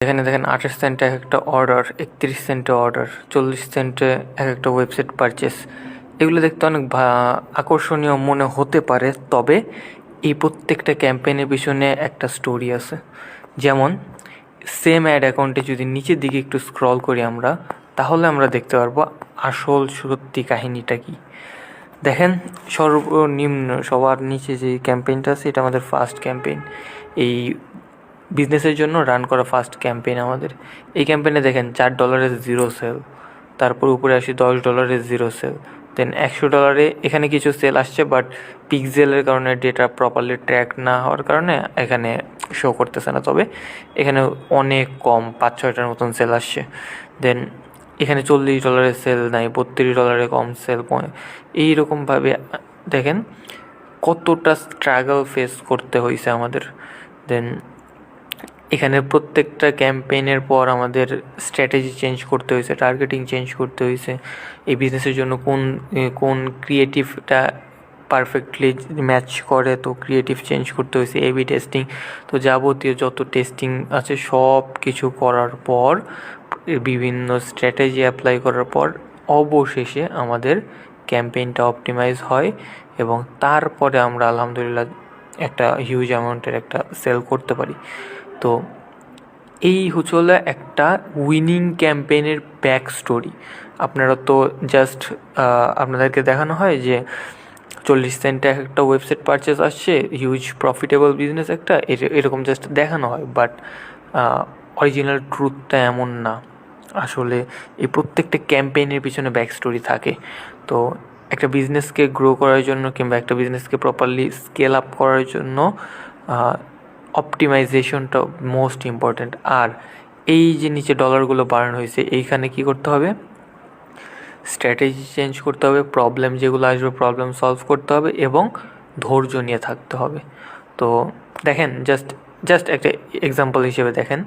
এখানে দেখেন 28 সেন্টে এক একটা অর্ডার, 31 সেন্টে অর্ডার, 40 সেন্টে এক একটা ওয়েবসাইট পারচেস। এগুলো দেখতে অনেক আকর্ষণীয় মনে হতে পারে, তবে এই প্রত্যেকটা ক্যাম্পেইনের পিছনে একটা স্টোরি আছে। যেমন সেম অ্যাড অ্যাকাউন্টে যদি নিচের দিকে একটু স্ক্রল করি আমরা, তাহলে আমরা দেখতে পারবো আসল সত্যি কাহিনীটা কি। দেখেন সর্বনিম্ন সবার নিচে যে ক্যাম্পেইনটা আছে, এটা আমাদের ফার্স্ট ক্যাম্পেইন, এই বিজনেসের জন্য রান করা ফার্স্ট ক্যাম্পেইন আমাদের। এই ক্যাম্পেইনে দেখেন $4 জিরো সেল, তারপর উপরে আসি $10 জিরো সেল, দেন $100 এখানে কিছু সেল আসছে, বাট পিক্সেলের কারণে ডেটা প্রপারলি ট্র্যাক না হওয়ার কারণে এখানে শো করতেছে না, তবে এখানে অনেক কম 5-6টার মতন সেল আসছে। দেন এখানে $40 সেল নাই, $32 কম সেল। এইরকমভাবে দেখেন কতটা স্ট্রাগল ফেস করতে হয়েছে আমাদের। দেন এখানে প্রত্যেকটা ক্যাম্পেইনের পর আমাদের স্ট্র্যাটেজি চেঞ্জ করতে হয়েছে, টার্গেটিং চেঞ্জ করতে হয়েছে, এই বিজনেসের জন্য কোন ক্রিয়েটিভটা পারফেক্টলি ম্যাচ করে, তো ক্রিয়েটিভ চেঞ্জ করতে হয়েছে, এবি টেস্টিং, তো যাবতীয় যত টেস্টিং আছে সব কিছু করার পর, বিভিন্ন স্ট্র্যাটেজি অ্যাপ্লাই করার পর অবশেষে আমাদের ক্যাম্পেইনটা অপটিমাইজ হয়, এবং তারপরে আমরা আলহামদুলিল্লাহ একটা হিউজ অ্যামাউন্টের একটা সেল করতে পারি। তো এই হচ্ছে একটা উইনিং ক্যাম্পেইনের ব্যাক স্টোরি। আপনারা তো জাস্ট আপনাদেরকে দেখানো হয় যে 40 সেন্টে একটা ওয়েবসাইট পারচেস আসছে, হিউজ প্রফিটেবল বিজনেস একটা, এরকম জাস্ট দেখানো হয়, বাট অরিজিনাল ট্রুথটা এমন না। আসলে এই প্রত্যেকটা ক্যাম্পেইনের পিছনে ব্যাক স্টোরি থাকে। তো একটা বিজনেসকে গ্রো করার জন্য কিংবা একটা বিজনেসকে প্রপারলি স্কেল আপ করার জন্য অপটিমাইজেশনটা মোস্ট ইম্পর্ট্যান্ট। আর এই যে নিচে ডলারগুলো বার্ন হয়েছে, এইখানে কি করতে হবে, স্ট্র্যাটেজি চেঞ্জ করতে হবে, প্রবলেম যেগুলো আসবে প্রবলেম সলভ করতে হবে, এবং ধৈর্য নিয়ে থাকতে হবে। তো দেখেন জাস্ট একটা এক্সাম্পল হিসেবে দেখেন,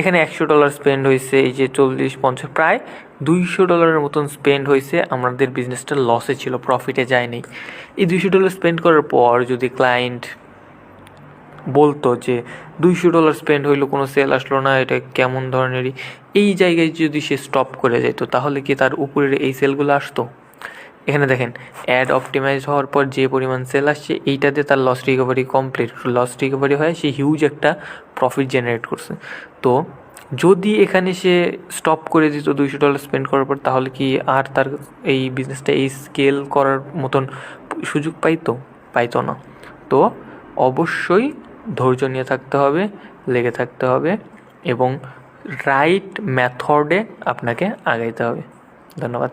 এখানে $100 স্পেন্ড হয়েছে, এই যে 40-50 প্রায় $200 মতন স্পেন্ড হয়েছে। আমাদের বিজনেসটা লসে ছিল, প্রফিটে যায়নি। এই $200 স্পেন্ড করার পর যদি ক্লায়েন্ট বলতো যে $200 স্পেন্ড হইলো, কোনো সেল আসলো না, এটা কেমন ধরনেরই, এই জায়গায় যদি সে স্টপ করে যেত, তাহলে কি তার উপরের এই সেলগুলো আসতো? এখানে দেখেন অ্যাড অপটিমাইজ হওয়ার পর যে পরিমাণ সেল আসছে, এইটাতে তার loss recovery complete, loss recovery হয়, সে হিউজ একটা প্রফিট জেনারেট করছে। তো যদি এখানে সে স্টপ করে দিত $200 স্পেন্ড করার পর, তাহলে কি আর তার এই বিজনেসটা এই স্কেল করার মতন সুযোগ পাইতো না। তো অবশ্যই ধৈর্য নিয়ে থাকতে হবে, লেগে থাকতে হবে, এবং রাইট মেথডে আপনাকে আগাইতে হবে। ধন্যবাদ।